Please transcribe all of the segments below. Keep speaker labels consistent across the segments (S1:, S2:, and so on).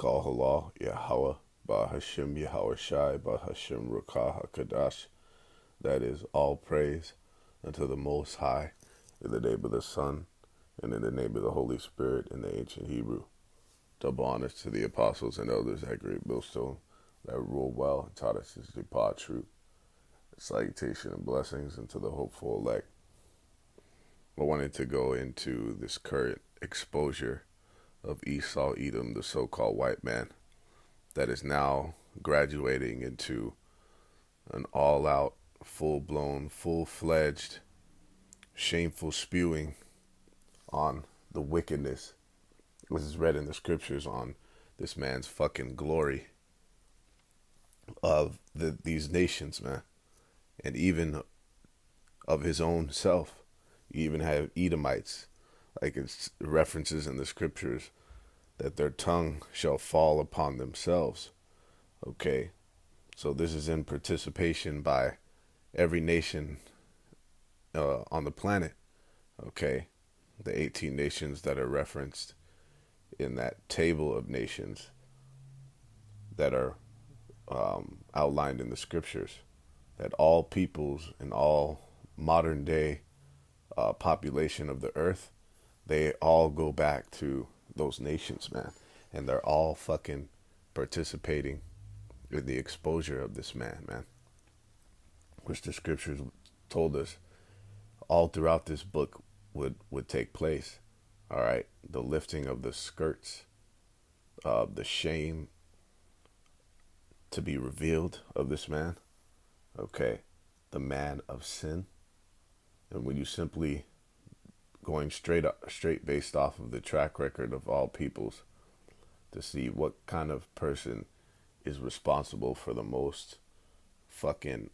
S1: Call halal Yahweh Ba Hashem Yahweh Shai Ba Hashem Rukah HaKadash. That is all praise unto the Most High, in the name of the Son, and in the name of the Holy Spirit, in the ancient Hebrew. Double honors to the apostles and elders at Great Millstone that ruled well and taught us to depart truth. Salutation and blessings unto the hopeful elect. I wanted to go into this current exposure of Esau, Edom, the so-called white man, that is now graduating into an all-out, full-blown, full-fledged, shameful spewing on the wickedness, which is read in the scriptures, on this man's fucking glory of these nations, man, and even of his own self. You even have Edomites, like it's references in the scriptures, that their tongue shall fall upon themselves. Okay, so this is in participation by every nation on the planet. Okay, the 18 nations that are referenced in that table of nations that are outlined in the scriptures, that all peoples and all modern day population of the earth, they all go back to those nations, man. And they're all fucking participating in the exposure of this man, which the scriptures told us all throughout this book would take place. All right, the lifting of the skirts, the shame to be revealed of this man. Okay, the man of sin. And when you simply going straight based off of the track record of all peoples to see what kind of person is responsible for the most fucking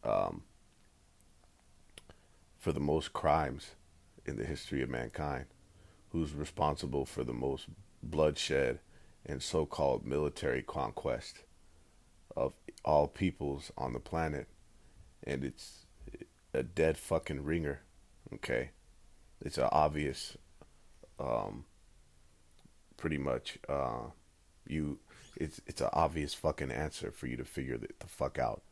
S1: for the most crimes in the history of mankind, who's responsible for the most bloodshed and so-called military conquest of all peoples on the planet, and it's a dead fucking ringer. Okay, it's an obvious, pretty much, it's an obvious fucking answer for you to figure the fuck out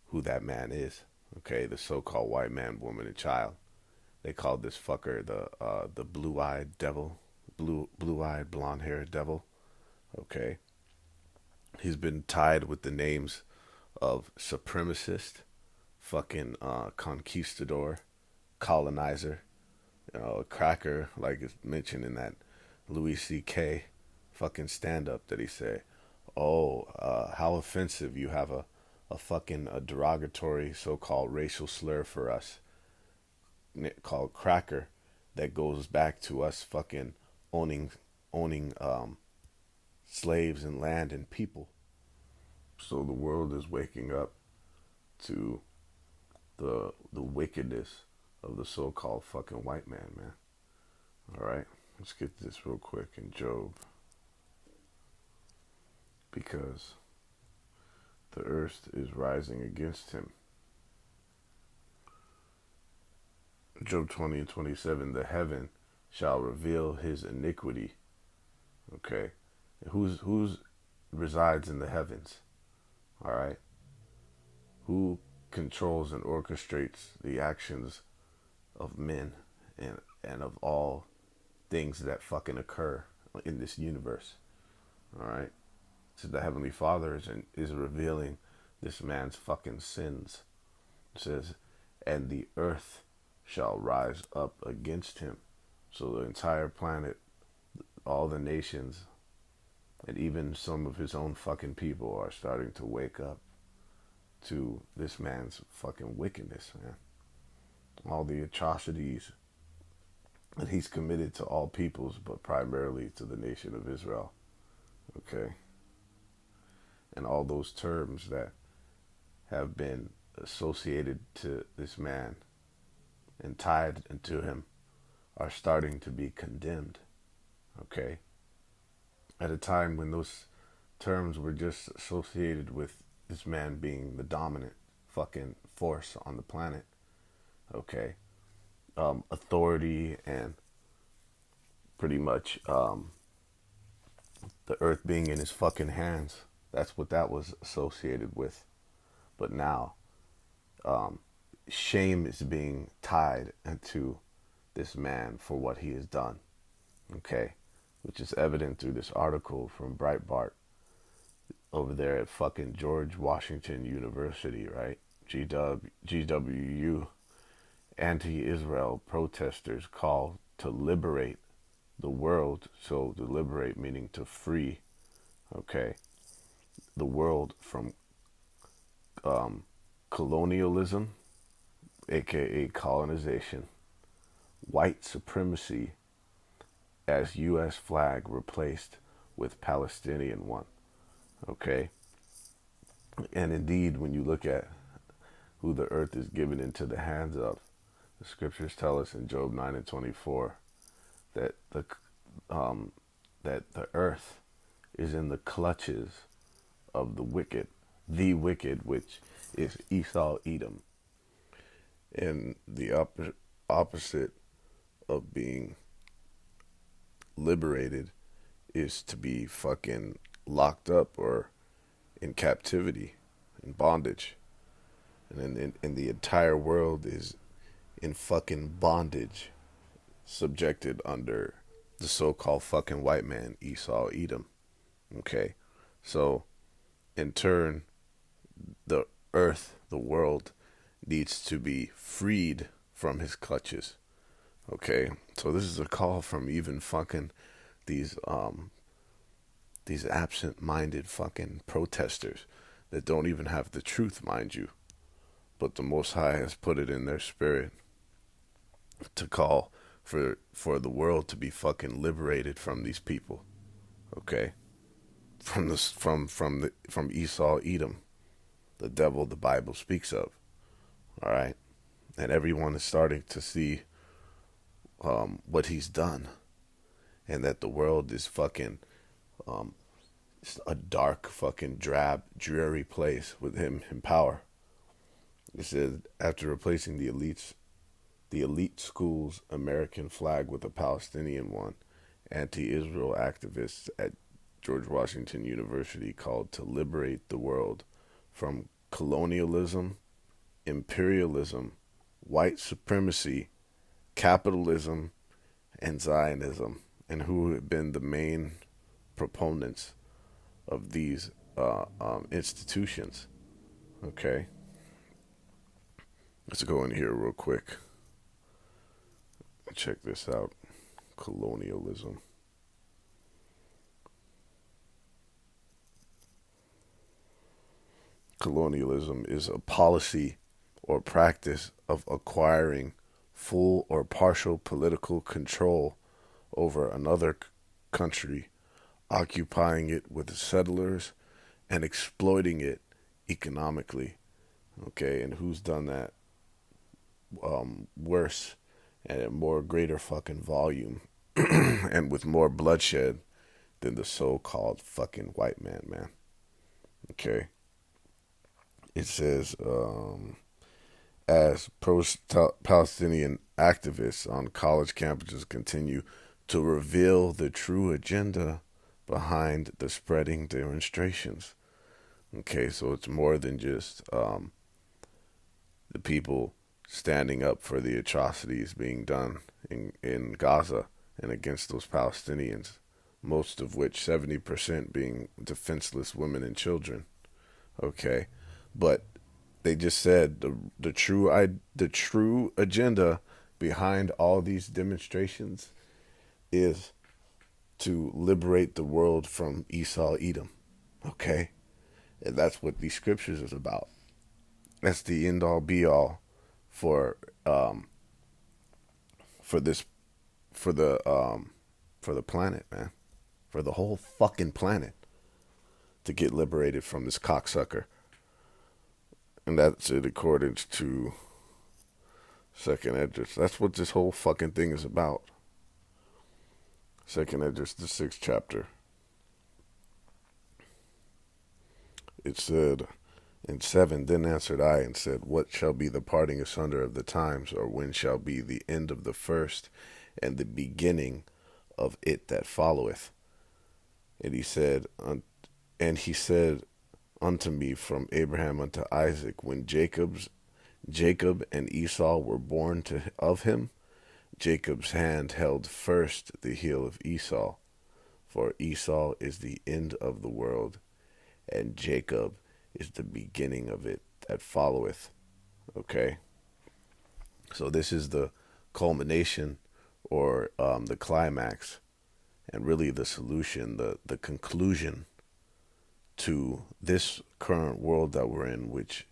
S1: who that man is. Okay, the so-called white man, woman, and child. They called this fucker the blue-eyed devil, blue-eyed, blonde-haired devil. Okay, he's been tied with the names of supremacist, fucking conquistador, colonizer, a cracker, like it's mentioned in that Louis C.K. fucking stand-up that he said, oh, how offensive, you have a fucking a derogatory so-called racial slur for us called cracker that goes back to us fucking owning slaves and land and people. So the world is waking up to the wickedness of the so-called fucking white man. All right, let's get this real quick in Job, because the earth is rising against him. Job 20 and 27, the heaven shall reveal his iniquity. Okay, who's resides in the heavens? All right, who controls and orchestrates the actions of men and of all things that fucking occur in this universe? All right, so the Heavenly Father is revealing this man's fucking sins. It says, and the earth shall rise up against him. So the entire planet, all the nations, and even some of his own fucking people are starting to wake up to this man's fucking wickedness, man. All the atrocities that he's committed to all peoples, but primarily to the nation of Israel. Okay? And all those terms that have been associated to this man and tied into him are starting to be condemned. Okay? At a time when those terms were just associated with this man being the dominant fucking force on the planet. Okay? Authority and pretty much the earth being in his fucking hands. That's what that was associated with. But now, shame is being tied into this man for what he has done. Okay? Which is evident through this article from Breitbart over there at fucking George Washington University, right? GWU. Anti-Israel protesters call to liberate the world. So to liberate meaning to free, okay, the world from colonialism, aka colonization, white supremacy, as U.S. flag replaced with Palestinian one, okay? And indeed, when you look at who the earth is given into the hands of, the scriptures tell us in Job 9:24 that the earth is in the clutches of the wicked, which is Esau, Edom. And the opposite of being liberated is to be fucking locked up or in captivity, in bondage. And the entire world is in fucking bondage, subjected under the so-called fucking white man, Esau, Edom. Okay? So, in turn, the earth, the world, needs to be freed from his clutches. Okay? So this is a call from even fucking these absent-minded fucking protesters that don't even have the truth, mind you. But the Most High has put it in their spirit to call for the world to be fucking liberated from these people, okay? From Esau, Edom, the devil the Bible speaks of, all right? And everyone is starting to see what he's done, and that the world is fucking a dark, fucking drab, dreary place with him in power. It said after replacing the elite school's American flag with a Palestinian one, anti-Israel activists at George Washington University called to liberate the world from colonialism, imperialism, white supremacy, capitalism, and Zionism, and who have been the main proponents of these institutions. Okay? Let's go in here real quick. Check this out. Colonialism. Colonialism is a policy or practice of acquiring full or partial political control over another country, occupying it with settlers, and exploiting it economically. Okay, and who's done that worse and at more greater fucking volume and with more bloodshed than the so-called fucking white man? Okay. It says, as pro-Palestinian activists on college campuses continue to reveal the true agenda behind the spreading demonstrations. Okay, so it's more than just the people standing up for the atrocities being done in Gaza and against those Palestinians, most of which 70% being defenseless women and children. Okay, but they just said the true agenda behind all these demonstrations is to liberate the world from Esau, Edom. Okay, and that's what these scriptures is about. That's the end all be all for the planet, man, for the whole fucking planet to get liberated from this cocksucker. And that's in accordance to Second Esdras. That's what this whole fucking thing is about. Second Esdras, the 6th chapter. It said in 7, then answered I and said, what shall be the parting asunder of the times, or when shall be the end of the first and the beginning of it that followeth? And and he said unto me from Abraham unto Isaac, when Jacob and Esau were born of him, Jacob's hand held first the heel of Esau, for Esau is the end of the world, and Jacob is the beginning of it that followeth. Okay? So this is the culmination, or the climax, and really the solution, the conclusion to this current world that we're in, which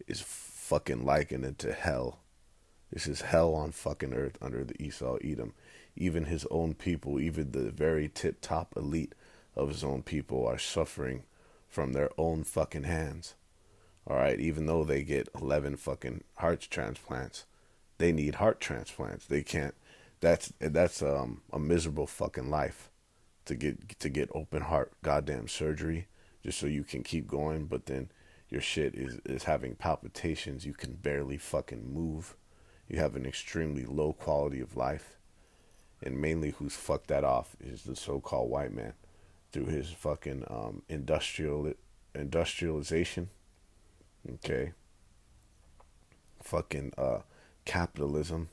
S1: is fucking likened into hell. This is hell on fucking earth under the Esau, Edom. Even his own people, even the very tip top elite of his own people are suffering from their own fucking hands. All right, even though they get 11 fucking heart transplants, they need heart transplants. They can't. That's a miserable fucking life to get open heart goddamn surgery just so you can keep going, but then your shit is having palpitations. You can barely fucking move. You have an extremely low quality of life. And mainly who's fucked that off is the so-called white man through his fucking industrialization. Okay. Fucking capitalism.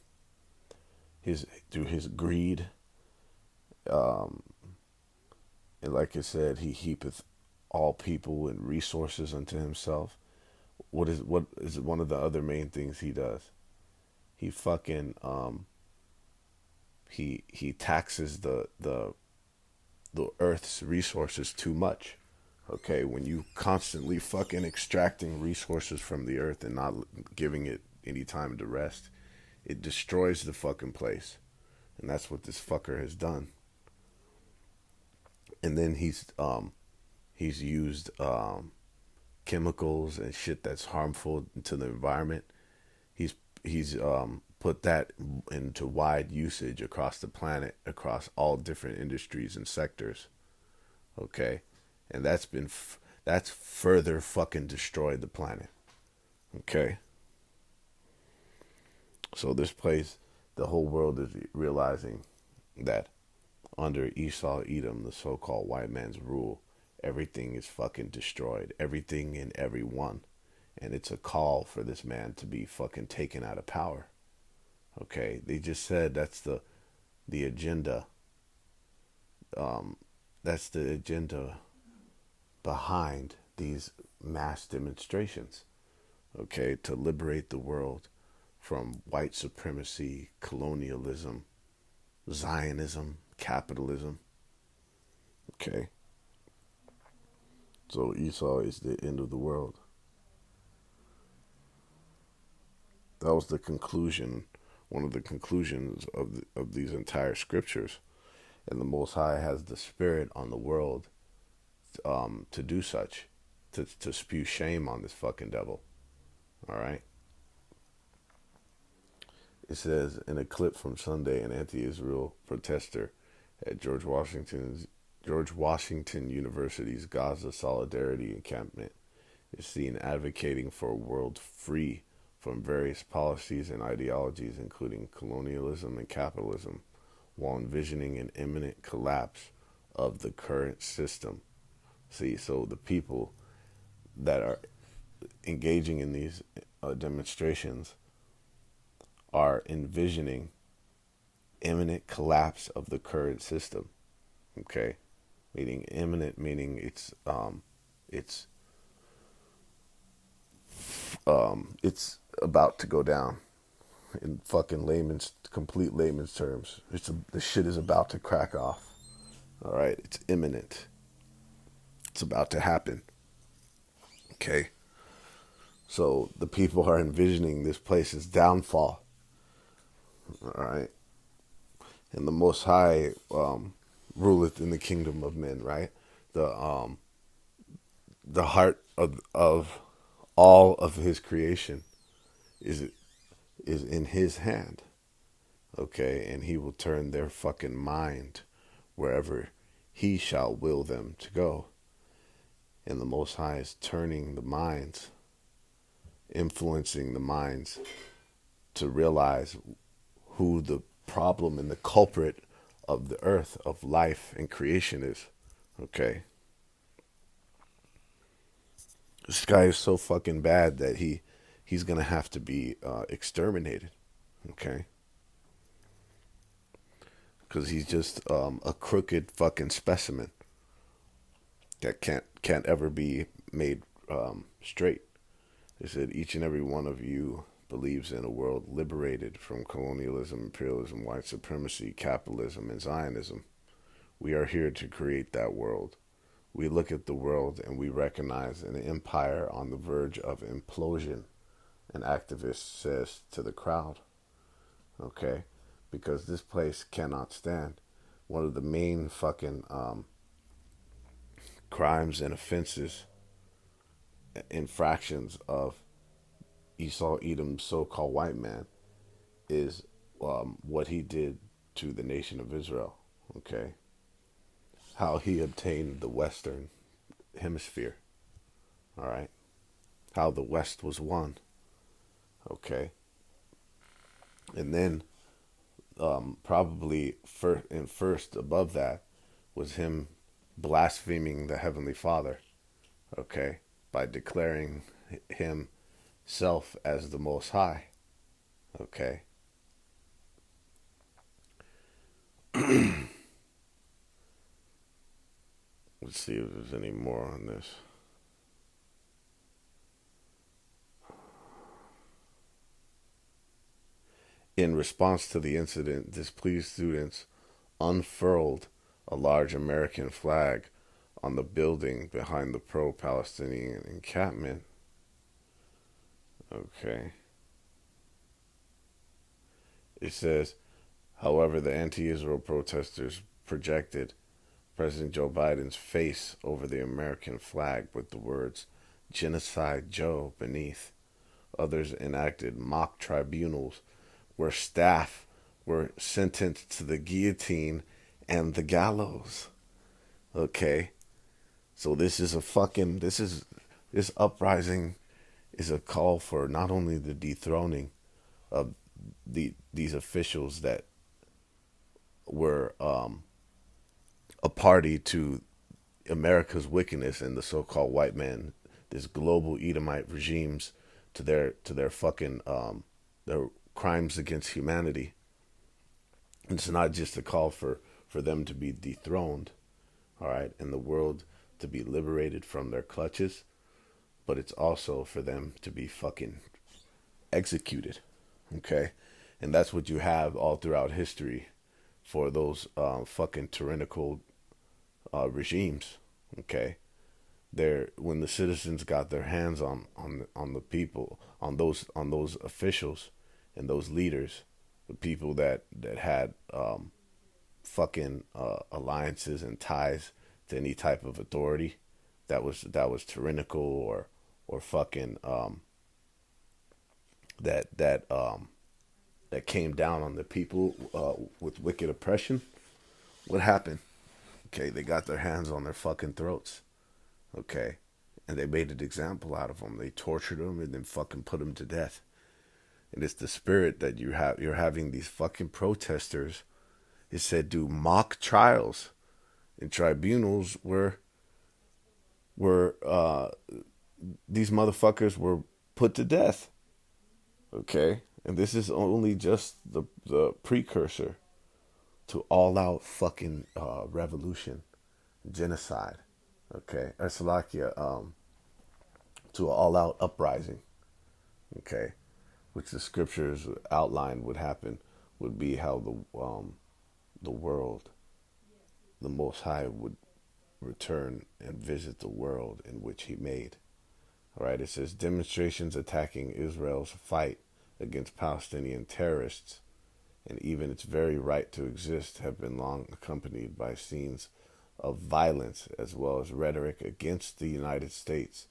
S1: His through his greed. Um, and like I said, he heapeth all people and resources unto himself. What is one of the other main things he does? He fucking he taxes the earth's resources too much. Okay, when you constantly fucking extracting resources from the earth and not giving it any time to rest, it destroys the fucking place. And that's what this fucker has done. And then he's used chemicals and shit that's harmful to the environment. He's put that into wide usage across the planet, across all different industries and sectors. Okay, and that's further fucking destroyed the planet. Okay, so this place, the whole world is realizing that under Esau, Edom, the so-called white man's rule, everything is fucking destroyed. Everything and everyone. And it's a call for this man to be fucking taken out of power. Okay, they just said the agenda. That's the agenda behind these mass demonstrations. Okay, to liberate the world from white supremacy, colonialism, Zionism, capitalism. Okay, so Esau is the end of the world. That was the conclusion, one of the conclusions of these entire scriptures. And the Most High has the spirit on the world to do such, to spew shame on this fucking devil. All right. It says in a clip from Sunday, an anti-Israel protester at George Washington University's Gaza Solidarity Encampment is seen advocating for a world free from various policies and ideologies, including colonialism and capitalism, while envisioning an imminent collapse of the current system. See, so the people that are engaging in these demonstrations are envisioning imminent collapse of the current system. Okay, meaning imminent, meaning it's about to go down. In fucking complete layman's terms, the shit is about to crack off. All right, it's imminent. It's about to happen. Okay, so the people are envisioning this place's downfall. All right, and the Most High ruleth in the kingdom of men. Right, the heart of all of His creation is in His hand. Okay, and He will turn their fucking mind wherever He shall will them to go. And the Most High is turning the minds, influencing the minds to realize who the problem and the culprit of the earth, of life and creation is. Okay, this guy is so fucking bad that he's gonna have to be exterminated. Okay, because he's just a crooked fucking specimen that can't ever be made straight. They said each and every one of you believes in a world liberated from colonialism, imperialism, white supremacy, capitalism, and Zionism. We are here to create that world. We look at the world and we recognize an empire on the verge of implosion, an activist says to the crowd. Okay? Because this place cannot stand. One of the main fucking crimes and offenses, infractions of Esau, Edom's so-called white man, is what he did to the nation of Israel. Okay? How he obtained the Western Hemisphere. All right? How the West was won. Okay? And then probably first above that was him blaspheming the Heavenly Father, okay, by declaring himself as the Most High, okay. Let's see if there's any more on this. In response to the incident, displeased students unfurled a large American flag on the building behind the pro-Palestinian encampment. Okay. It says, however, the anti-Israel protesters projected President Joe Biden's face over the American flag with the words Genocide Joe beneath. Others enacted mock tribunals where staff were sentenced to the guillotine and the gallows. Okay? So this uprising is a call for not only the dethroning of these officials that were a party to America's wickedness and the so-called white man, this global Edomite regimes, to their fucking their crimes against humanity. It's not just a call for them to be dethroned, all right, and the world to be liberated from their clutches, but it's also for them to be fucking executed, okay? And that's what you have all throughout history for those fucking tyrannical regimes, okay? When the citizens got their hands on the people, on those officials and those leaders, the people that had fucking alliances and ties to any type of authority that was tyrannical or fucking that came down on the people with wicked oppression. What happened? Okay, they got their hands on their fucking throats. Okay, and they made an example out of them. They tortured them and then fucking put them to death. And it's the spirit that you're having these fucking protesters. It said do mock trials and tribunals where these motherfuckers were put to death. Okay, and this is only just the precursor to all out fucking revolution, genocide. Okay, or Slovakia, to an all out uprising. Okay, which the scriptures outlined would happen, would be how the world, the Most High would return and visit the world in which He made. All right, it says demonstrations attacking Israel's fight against Palestinian terrorists and even its very right to exist have been long accompanied by scenes of violence as well as rhetoric against the United States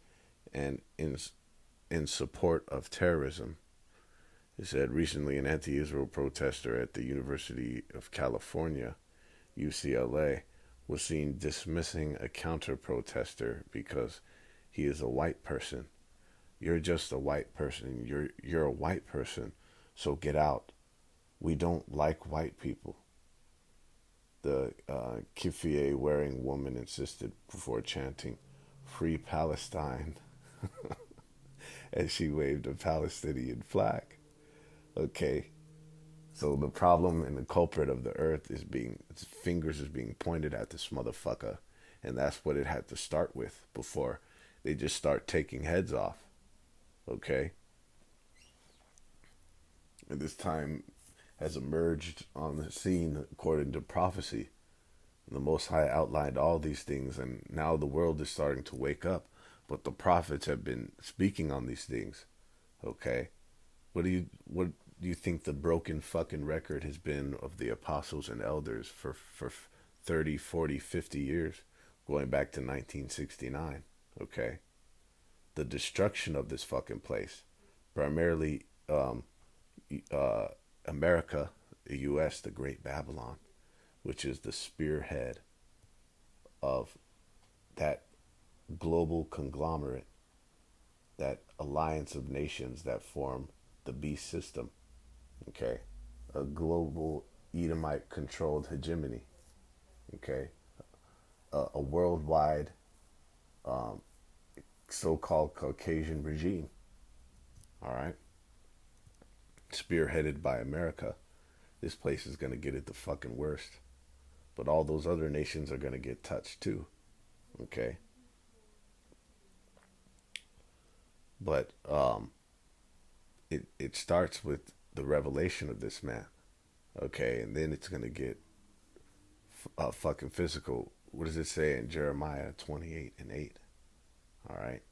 S1: and in support of terrorism. It said recently an anti-Israel protester at the University of California, UCLA, was seen dismissing a counter-protester because he is a white person. You're just a white person. You're a white person, so get out. We don't like white people. The keffiyeh wearing woman insisted before chanting, "Free Palestine," as she waved a Palestinian flag. Okay, so the problem and the culprit of the earth is being, its fingers is being pointed at this motherfucker, and that's what it had to start with before they just start taking heads off. Okay, and this time has emerged on the scene according to prophecy. The Most High outlined all these things, and now the world is starting to wake up. But the prophets have been speaking on these things. Okay, what do you think the broken fucking record has been of the apostles and elders for 30, 40, 50 years, going back to 1969? Okay, the destruction of this fucking place, primarily uh, America, the U.S., the Great Babylon, which is the spearhead of that global conglomerate, that alliance of nations that form the beast system. Okay, a global Edomite controlled hegemony. Okay, a worldwide so-called Caucasian regime. All right, spearheaded by America. This place is gonna get it the fucking worst. But all those other nations are gonna get touched too. Okay, but it starts with the revelation of this man. Okay, and then it's gonna get fucking physical. What does it say in Jeremiah 28:8? All right,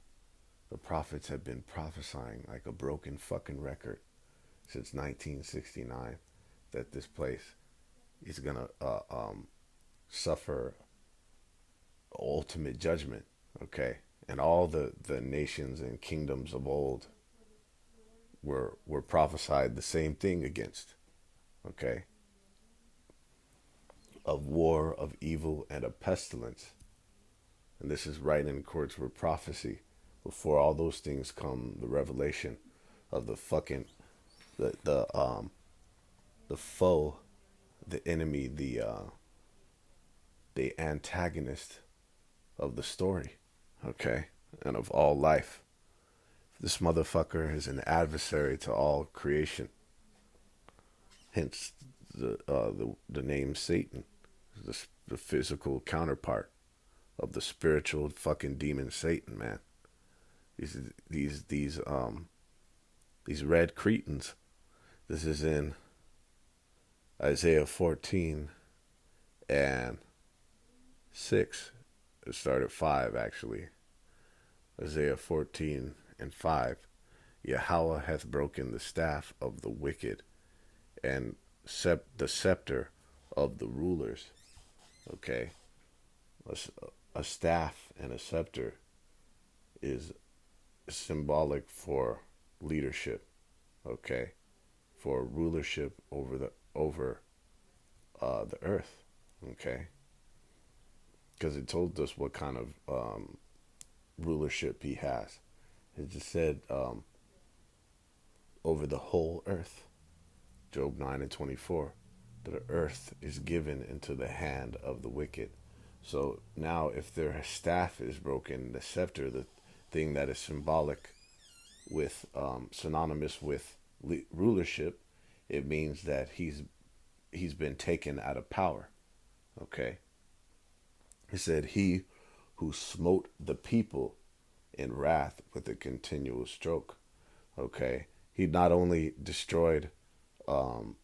S1: the prophets have been prophesying like a broken fucking record since 1969 that this place is gonna suffer ultimate judgment. Okay, and all the nations and kingdoms of old were prophesied the same thing against. Okay, of war, of evil, and of pestilence. And this is right in accordance with prophecy. Before all those things come the revelation of the fucking the foe, the enemy, the antagonist of the story. Okay, and of all life. This motherfucker is an adversary to all creation. Hence the name Satan, the physical counterpart of the spiritual fucking demon Satan, man. These these these um these red cretins. This is in Isaiah 14 and 6. It started 5 actually. Isaiah 14 and 5. Yahweh hath broken the staff of the wicked and the scepter of the rulers. Okay, a staff and a scepter is symbolic for leadership. Okay, for rulership over the earth. Okay, because it told us what kind of rulership he has. It just said over the whole earth. Job 9:24. The earth is given into the hand of the wicked. So now, if their staff is broken, the scepter, the thing that is symbolic with synonymous with rulership, it means that he's been taken out of power. Okay. He said, "He who smote the people in wrath with a continual stroke." Okay, he not only destroyed um,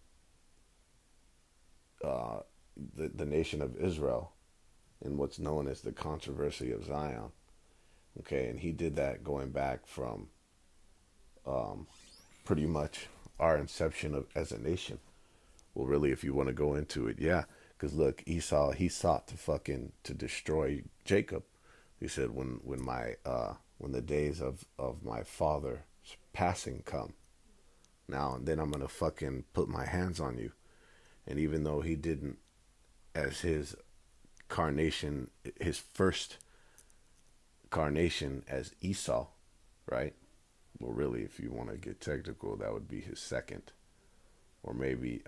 S1: uh, the nation of Israel in what's known as the controversy of Zion. Okay, and he did that going back from um, pretty much our inception of as a nation. Well, really, if you want to go into it, yeah, because look, Esau, he sought to fucking to destroy Jacob. He said, when the days of my father's passing come, now and then I'm gonna fucking put my hands on you. And even though he didn't, as his carnation, his first carnation as Esau, right? Well, really, if you want to get technical, that would be his second, or maybe,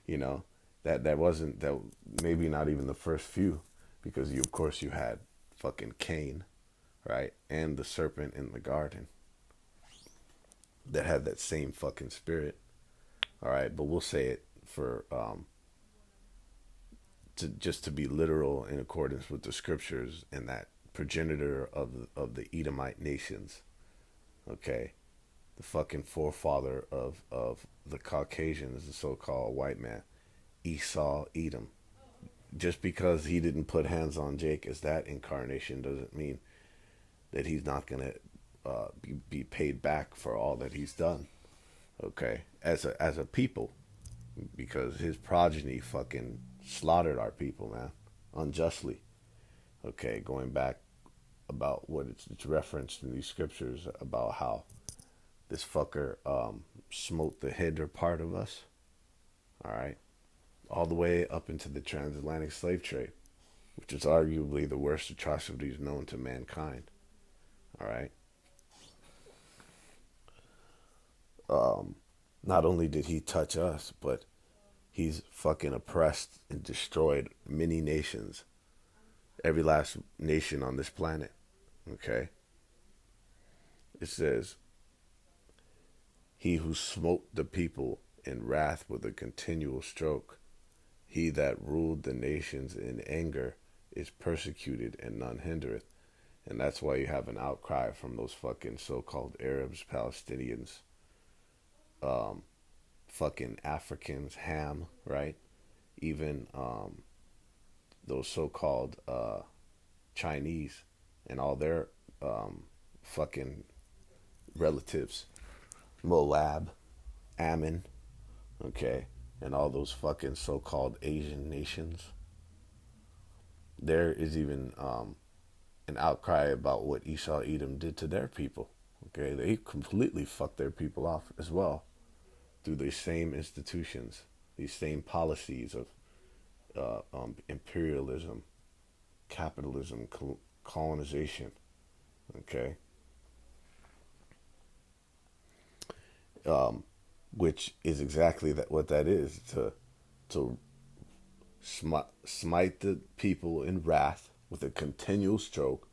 S1: you know, That wasn't that maybe not even the first few, because you of course you had fucking Cain, right, and the serpent in the garden that had that same fucking spirit. All right, but we'll say it for to just to be literal in accordance with the scriptures, and that progenitor of the Edomite nations. Okay, the fucking forefather of the Caucasians, the so-called white man, Esau, Edom. Just because he didn't put hands on Jake as that incarnation doesn't mean that he's not gonna be paid back for all that he's done. Okay, as a people, because his progeny fucking slaughtered our people, man, unjustly. Okay, going back about what it's referenced in these scriptures about how this fucker smote the hinder part of us. All right, all the way up into the transatlantic slave trade, which is arguably the worst atrocities known to mankind. All right. Not only did he touch us, but he's fucking oppressed and destroyed many nations, every last nation on this planet. Okay. It says, he who smote the people in wrath with a continual stroke, he that ruled the nations in anger, is persecuted and none hindereth. And that's why you have an outcry from those fucking so-called Arabs, Palestinians, fucking Africans, Ham, right? Even those so-called Chinese and all their fucking relatives, Moab, Ammon, okay, and all those fucking so-called Asian nations. There is even an outcry about what Esau, Edom did to their people. Okay, they completely fucked their people off as well through these same institutions, these same policies of imperialism, capitalism, colonization. Okay, which is exactly what that is, to smite the people in wrath with a continual stroke,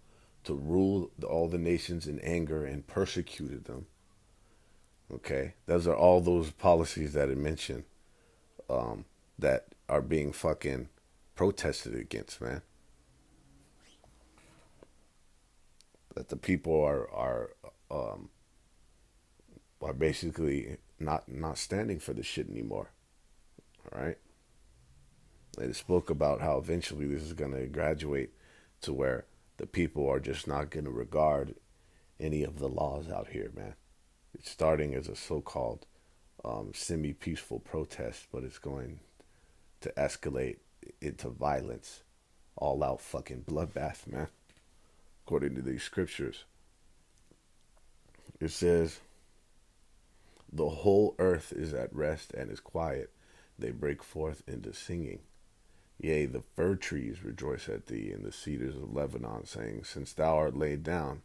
S1: to rule all the nations in anger and persecuted them. Okay, those are all those policies that I mentioned that are being fucking protested against, man. That the people are basically not standing for this shit anymore. All right. They spoke about how eventually this is going to graduate to where the people are just not going to regard any of the laws out here, man. It's starting as a so-called semi-peaceful protest, but it's going to escalate into violence, all-out fucking bloodbath, man. According to these scriptures, it says, "The whole earth is at rest and is quiet. They break forth into singing. Yea, the fir trees rejoice at thee, and the cedars of Lebanon, saying, Since thou art laid down,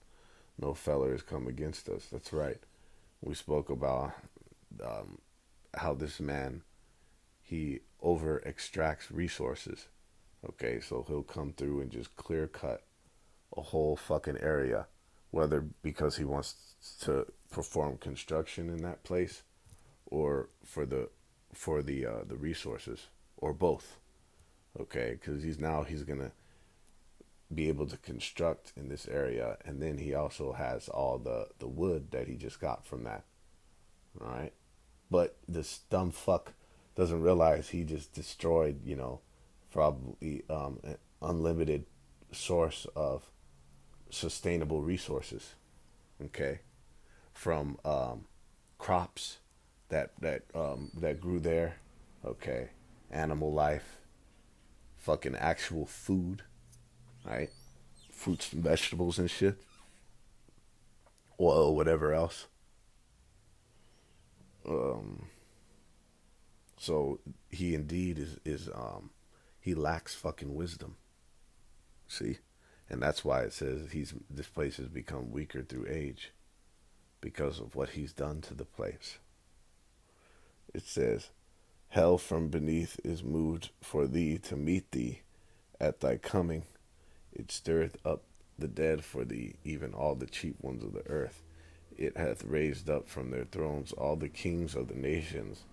S1: no feller has come against us." That's right. We spoke about how this man, he over extracts resources. Okay, so he'll come through and just clear cut a whole fucking area, whether because he wants to perform construction in that place, or for the resources, or both. Okay, because he's gonna be able to construct in this area, and then he also has all the wood that he just got from that. All right, but this dumb fuck doesn't realize he just destroyed, probably an unlimited source of sustainable resources. Okay, from crops that grew there. Okay, animal life, fucking actual food, right? Fruits and vegetables and shit, oil, whatever else. Um, so he indeed is he lacks fucking wisdom. See, and that's why it says this place has become weaker through age, because of what he's done to the place. It says, Hell from beneath is moved for thee to meet thee at thy coming. It stirreth up the dead for thee, even all the chief ones of the earth. It hath raised up from their thrones all the kings of the nations.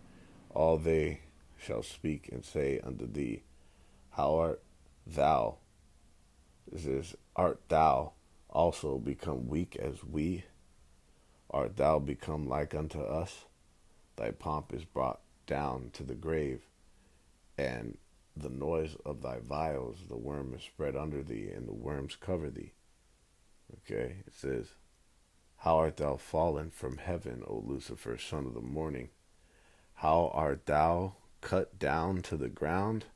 S1: All they shall speak and say unto thee, How art thou? It says, Art thou also become weak as we? Art thou become like unto us? Thy pomp is brought down to the grave, and the noise of thy vials, the worm is spread under thee, and the worms cover thee. Okay, it says, How art thou fallen from heaven, O Lucifer, son of the morning? How art thou cut down to the ground,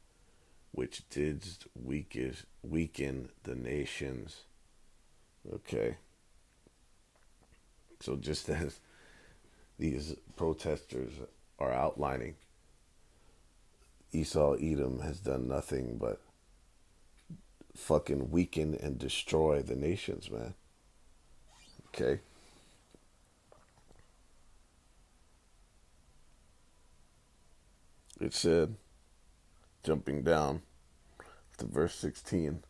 S1: which didst weaken the nations? Okay, so just as these protesters are outlining, Esau, Edom has done nothing but fucking weaken and destroy the nations, man. Okay. It said, jumping down to verse 16,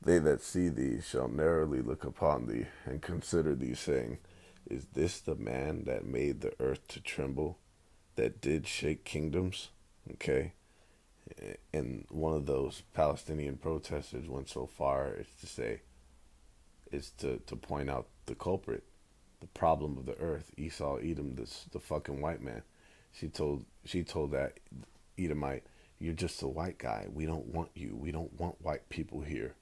S1: They that see thee shall narrowly look upon thee, and consider thee, saying, Is this the man that made the earth to tremble, that did shake kingdoms? Okay. And one of those Palestinian protesters went so far as to say, to point out the culprit, the problem of the earth, Esau, Edom, the fucking white man. She told that Edomite, You're just a white guy. We don't want you. We don't want white people here.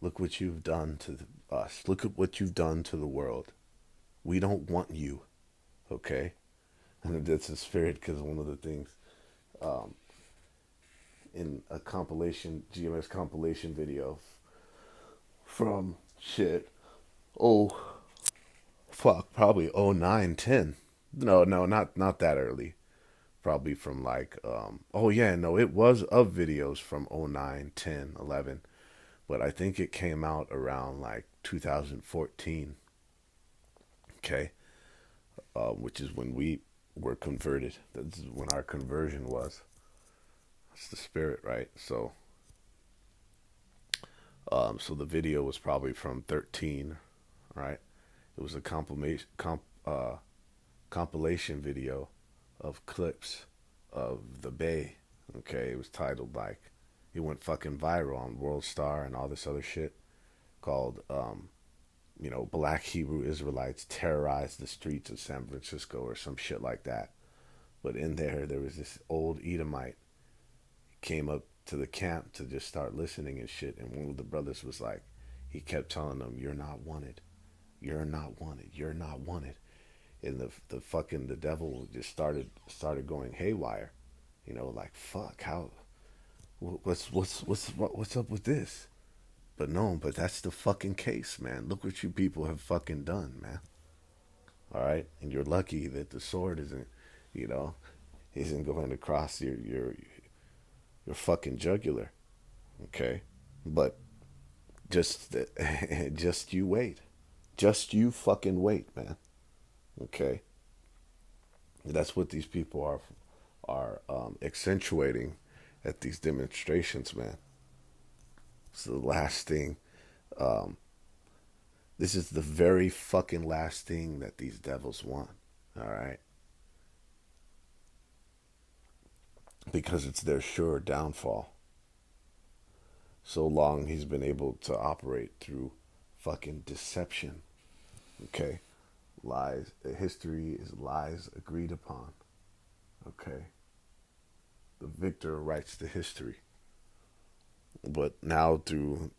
S1: Look what you've done to us. Look at what you've done to the world. We don't want you. Okay? And that's the spirit, because one of the things in a compilation, GMS compilation video from probably 09, 10. No, not that early. Probably from like, it was of videos from 09, 10, 11. But I think it came out around like 2014. Okay. Which is when we were converted. That's when our conversion was. It's the spirit, right? So the video was probably from 13, right? It was a compilation video of clips of the Bay. Okay, it was titled like, it went fucking viral on World Star and all this other shit called, Black Hebrew Israelites terrorized the streets of San Francisco or some shit like that. But in there was this old Edomite came up to the camp to just start listening and shit. And one of the brothers was like, he kept telling them, You're not wanted. You're not wanted. You're not wanted. And the devil just started going haywire. Like, fuck, how, what's up with this? But that's the fucking case, man. Look what you people have fucking done, man. All right? And you're lucky that the sword isn't going across your fucking jugular. Okay? But just just you wait. Just you fucking wait, man. Okay? That's what these people are accentuating at these demonstrations, man. It's the last thing. This is the very fucking last thing that these devils want. All right? Because it's their sure downfall. So long he's been able to operate through fucking deception. Okay? Lies. History is lies agreed upon. Okay? The victor writes the history. But now through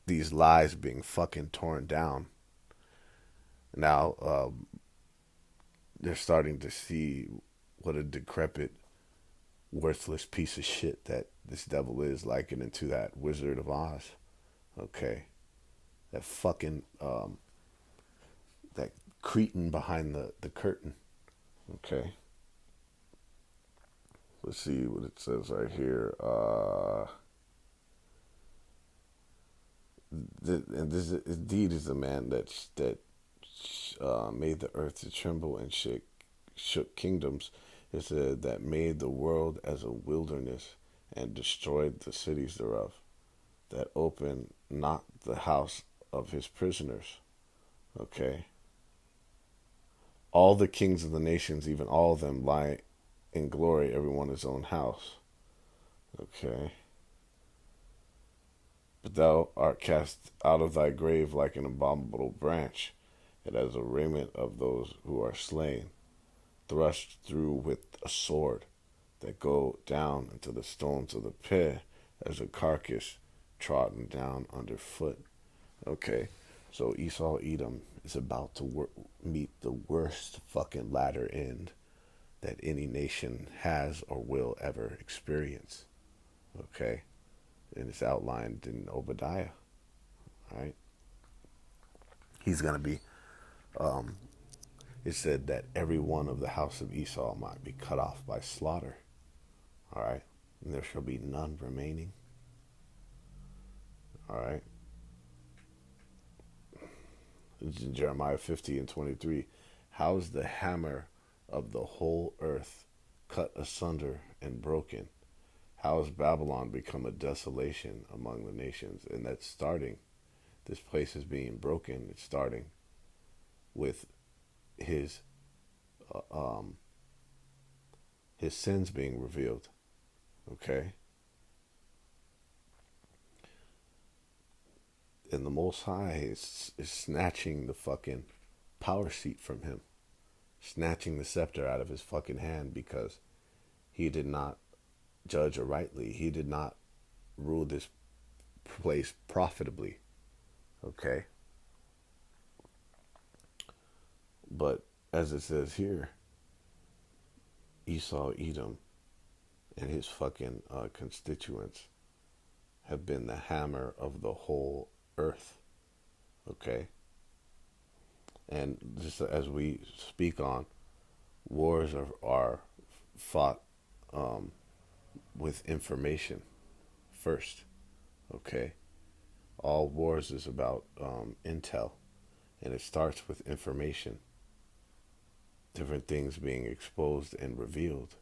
S1: these lies being fucking torn down, now they're starting to see what a decrepit, worthless piece of shit that this devil is, likening to that Wizard of Oz. Okay? That fucking, that cretin behind the curtain. Okay? Let's see what it says right here. And this indeed is the man that made the earth to tremble and shook kingdoms, It said that made the world as a wilderness and destroyed the cities thereof, that opened not the house of his prisoners. Okay. All the kings of the nations, even all of them, lie in glory, every one in his own house. Okay. But thou art cast out of thy grave like an abominable branch, and as a raiment of those who are slain, thrust through with a sword, that go down into the stones of the pit, as a carcass trodden down under foot. Okay, so Esau Edom is about to meet the worst fucking latter end that any nation has or will ever experience. Okay, and it's outlined in Obadiah. Right, he's gonna be. It said that every one of the house of Esau might be cut off by slaughter. All right, and there shall be none remaining. All right. In Jeremiah 50:23, how is the hammer of the whole earth cut asunder and broken? How has Babylon become a desolation among the nations? And that's starting. This place is being broken. It's starting with his his sins being revealed. Okay. And the Most High is snatching the fucking power seat from him, snatching the scepter out of his fucking hand because he did not judge rightly. He did not rule this place profitably. Okay? But as it says here, Esau, Edom, and his fucking constituents have been the hammer of the whole earth. Okay? And just as we speak on, wars are fought with information first. Okay? All wars is about intel, and it starts with information. Different things being exposed and revealed.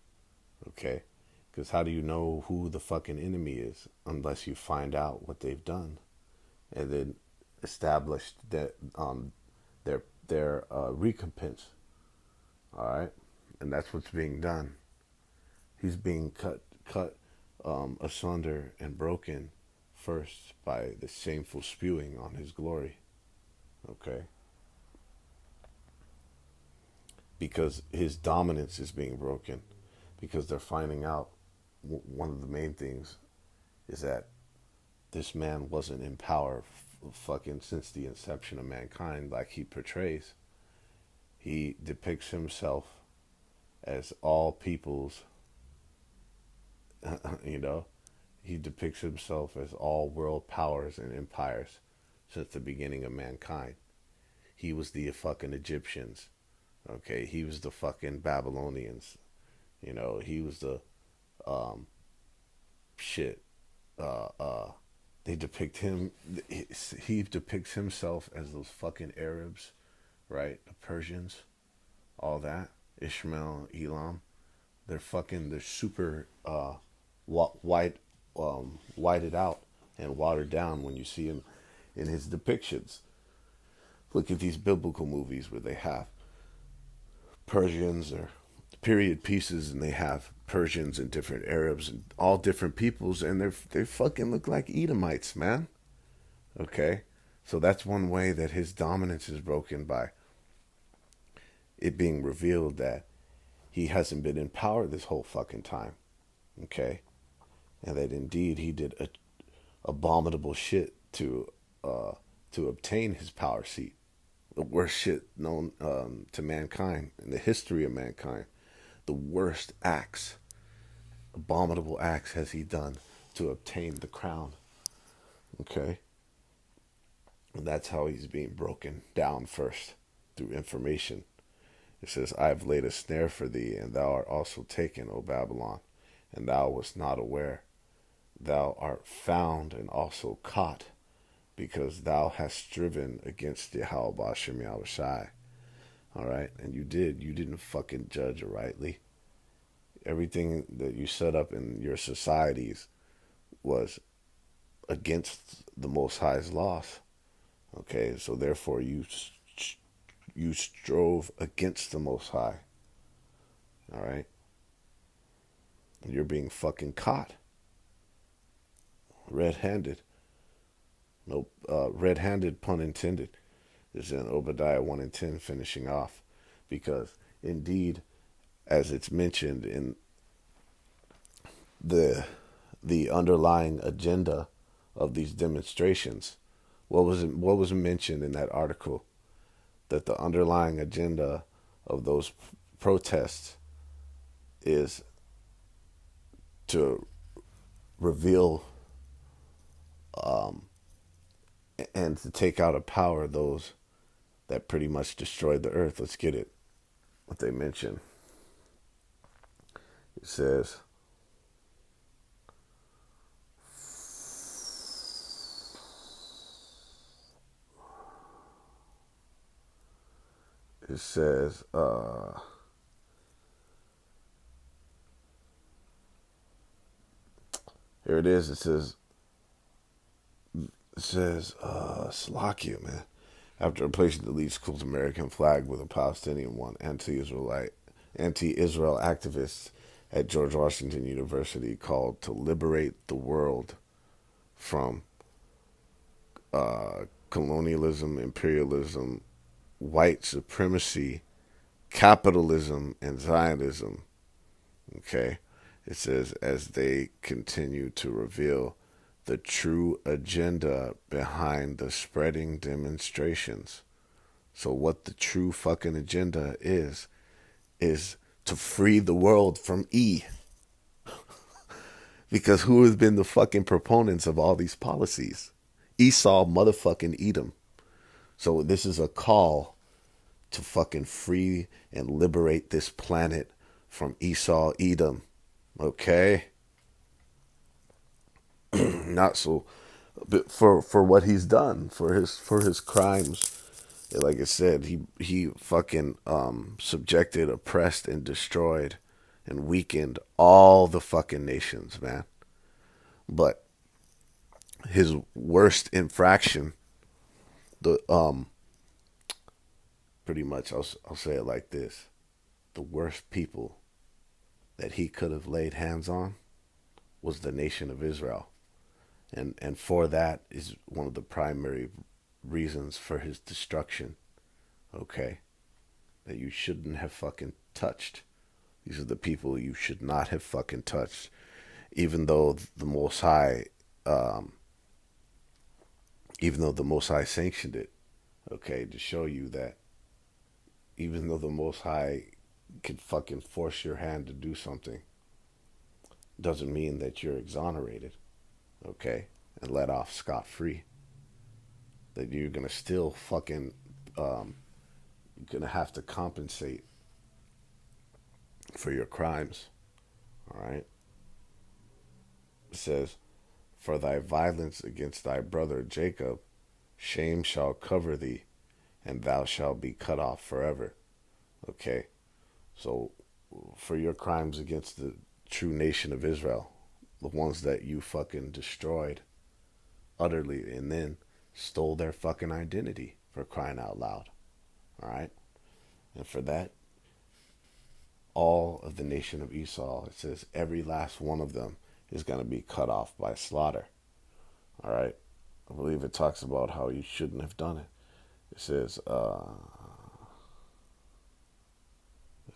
S1: Okay? Because how do you know who the fucking enemy is unless you find out what they've done and then establish that their recompense. All right, and that's what's being done. He's being cut asunder and broken first by the shameful spewing on his glory. Okay, because his dominance is being broken, because they're finding out one of the main things is that this man wasn't in power fucking since the inception of mankind like he portrays. He depicts himself as all peoples, he depicts himself as all world powers and empires since the beginning of mankind. He was the fucking Egyptians. Okay, he was the fucking Babylonians. He was the shit. They depict him. He depicts himself as those fucking Arabs, right? The Persians, all that. Ishmael, Elam. They're super whited out and watered down when you see him in his depictions. Look at these biblical movies where they have Persians or period pieces, and they have Persians and different Arabs and all different peoples, and they fucking look like Edomites, man. Okay, so that's one way that his dominance is broken, by it being revealed that he hasn't been in power this whole fucking time. Okay, and that indeed he did abominable shit to obtain his power seat. The worst shit known to mankind in the history of mankind. The worst acts, abominable acts has he done to obtain the crown. Okay? And that's how he's being broken down first, through information. It says, I have laid a snare for thee, and thou art also taken, O Babylon, and thou wast not aware. Thou art found and also caught, because thou hast striven against Yahweh Bashem Yahushai. All right, and you didn't fucking judge rightly. Everything that you set up in your societies was against the Most High's laws. Okay, so therefore you strove against the Most High. All right, you're being fucking caught, red-handed. No, red-handed, pun intended. Is in Obadiah 1:10, finishing off, because indeed, as it's mentioned in the underlying agenda of these demonstrations, what was mentioned in that article, that the underlying agenda of those protests is to reveal and to take out of power those that pretty much destroyed the earth. Let's get it. What they mention. It says, it says, here it is. Slovakia, man. After replacing the least cool American flag with a Palestinian one, anti-Israel activists at George Washington University called to liberate the world from colonialism, imperialism, white supremacy, capitalism, and Zionism. Okay? It says, as they continue to reveal the true agenda behind the spreading demonstrations. So what the true fucking agenda is to free the world from E. Because who has been the fucking proponents of all these policies? Esau motherfucking Edom. So this is a call to fucking free and liberate this planet from Esau Edom. Okay? Not so, but for what he's done, for his crimes. Like I said, he fucking subjected, oppressed, and destroyed and weakened all the fucking nations, man. But his worst infraction, the pretty much I'll say it like this: the worst people that he could have laid hands on was the nation of Israel. And for that is one of the primary reasons for his destruction. Okay? That you shouldn't have fucking touched. These are the people you should not have fucking touched. Even though the Most High sanctioned it. Okay, to show you that even though the Most High could fucking force your hand to do something, doesn't mean that you're exonerated. Okay, and let off scot-free. That you're gonna still fucking you're gonna have to compensate for your crimes. All right. It says, "For thy violence against thy brother Jacob, shame shall cover thee, and thou shalt be cut off forever." Okay, so for your crimes against the true nation of Israel, the ones that you fucking destroyed utterly and then stole their fucking identity, for crying out loud. All right? And for that, all of the nation of Esau, it says every last one of them is going to be cut off by slaughter. All right? I believe it talks about how you shouldn't have done it. It says, let's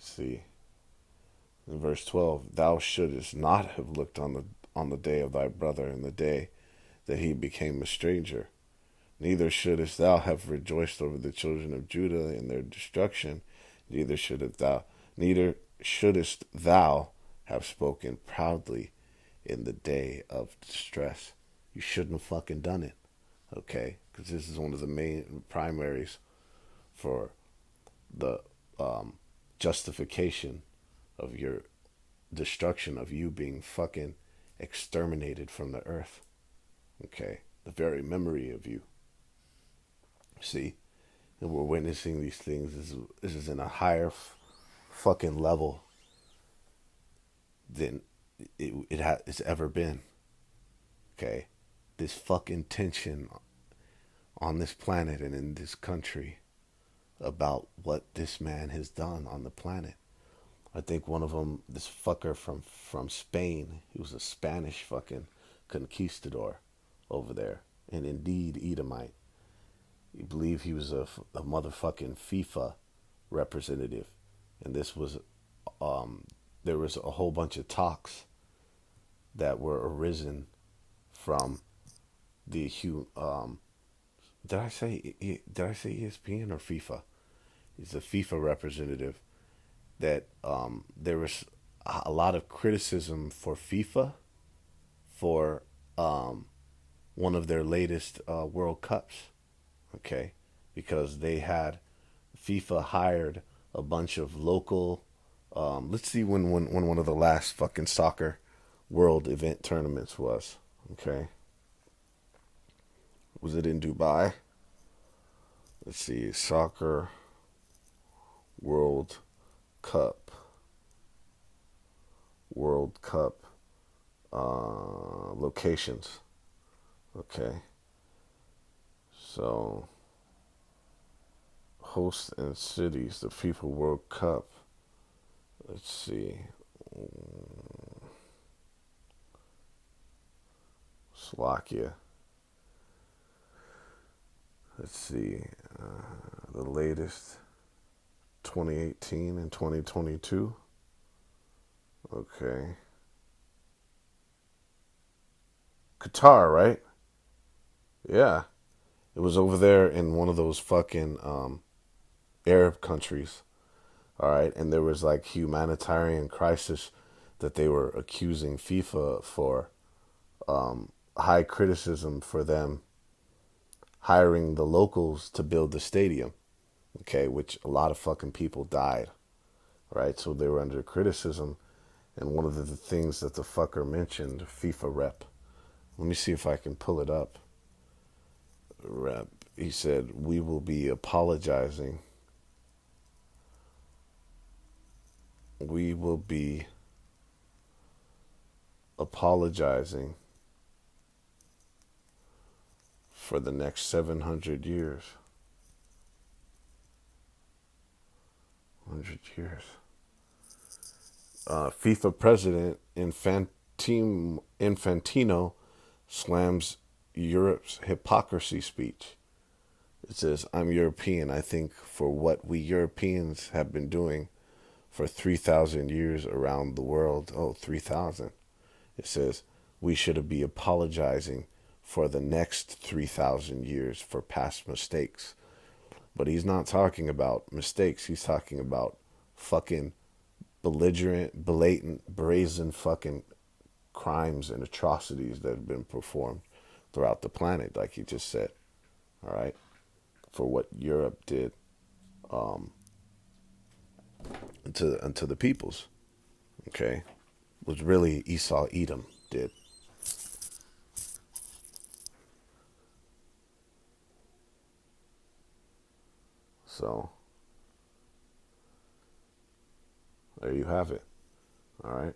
S1: see. In verse 12, thou shouldest not have looked on the day of thy brother in the day that he became a stranger. Neither shouldest thou have rejoiced over the children of Judah in their destruction. Neither shouldest thou have spoken proudly in the day of distress. You shouldn't have fucking done it. Okay? Because this is one of the main primaries for the justification of your destruction, of you being fucking exterminated from the earth. Okay? The very memory of you. See? And we're witnessing these things. This is in a higher fucking level than it's ever been. Okay, this fucking tension on this planet and in this country about what this man has done on the planet. I think one of them, this fucker from Spain, he was a Spanish fucking conquistador over there, and indeed Edomite. You believe he was a motherfucking FIFA representative, and this was there was a whole bunch of talks that were arisen from the did I say ESPN or FIFA? He's a FIFA representative. That there was a lot of criticism for FIFA for one of their latest World Cups. Okay, because they had FIFA hired a bunch of local. Let's see when one of the last fucking soccer world event tournaments was. Okay, was it in Dubai? Let's see, soccer World Cup. World Cup locations. Okay. So, hosts and cities, the FIFA World Cup. Let's see. Slovakia. Let's see. The latest 2018 and 2022. Okay. Qatar, right? Yeah. It was over there in one of those fucking Arab countries. All right. And there was like humanitarian crisis that they were accusing FIFA for high criticism for them hiring the locals to build the stadium. Okay. Which a lot of fucking people died. Right. So they were under criticism. And one of the things that the fucker mentioned, FIFA rep. Let me see if I can pull it up. Rep. He said, we will be apologizing. We will be apologizing for the next 700 years. 100 years. FIFA president Infantino slams Europe's hypocrisy speech. It says, I'm European. I think for what we Europeans have been doing for 3,000 years around the world. Oh, 3,000. It says, we should be apologizing for the next 3,000 years for past mistakes. But he's not talking about mistakes. He's talking about fucking belligerent, blatant, brazen fucking crimes and atrocities that have been performed throughout the planet, like he just said. All right, for what Europe did unto the peoples. Okay, was really Esau, Edom did. So there you have it. All right.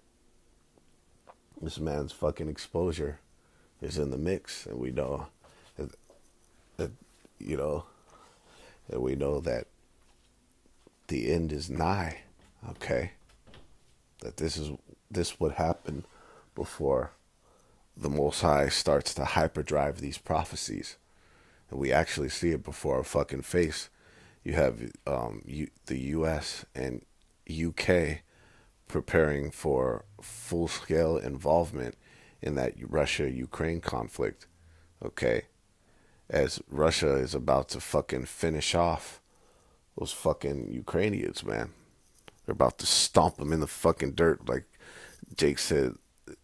S1: This man's fucking exposure is in the mix, and we know that and we know that the end is nigh. Okay, that this would happen before the Most High starts to hyperdrive these prophecies, and we actually see it before our fucking face. You have the U.S. and UK preparing for full-scale involvement in that Russia-Ukraine conflict, okay? As Russia is about to fucking finish off those fucking Ukrainians, man. They're about to stomp them in the fucking dirt, like Jake said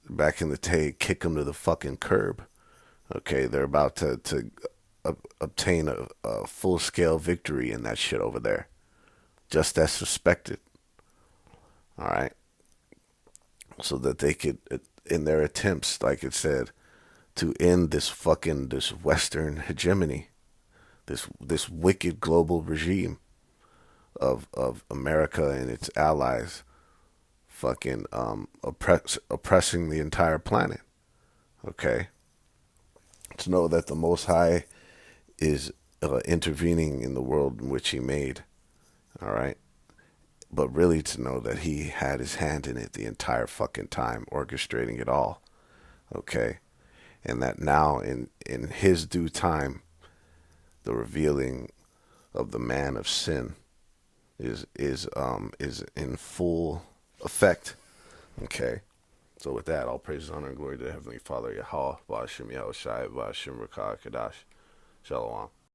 S1: back in the day, kick them to the fucking curb, okay? They're about to obtain a full-scale victory in that shit over there, just as suspected. All right, so that they could, in their attempts, like it said, to end this Western hegemony, this wicked global regime of America and its allies fucking oppressing the entire planet. Okay, to know that the Most High is intervening in the world in which He made. All right, but really to know that He had His hand in it the entire fucking time, orchestrating it all. Okay, and that now in His due time, the revealing of the man of sin is in full effect. Okay. So with that, all praise, honor, and glory to the Heavenly Father, Yahweh, Ba'ashem Yahushai, Ba'ashem Rakah Kadash, Shalom.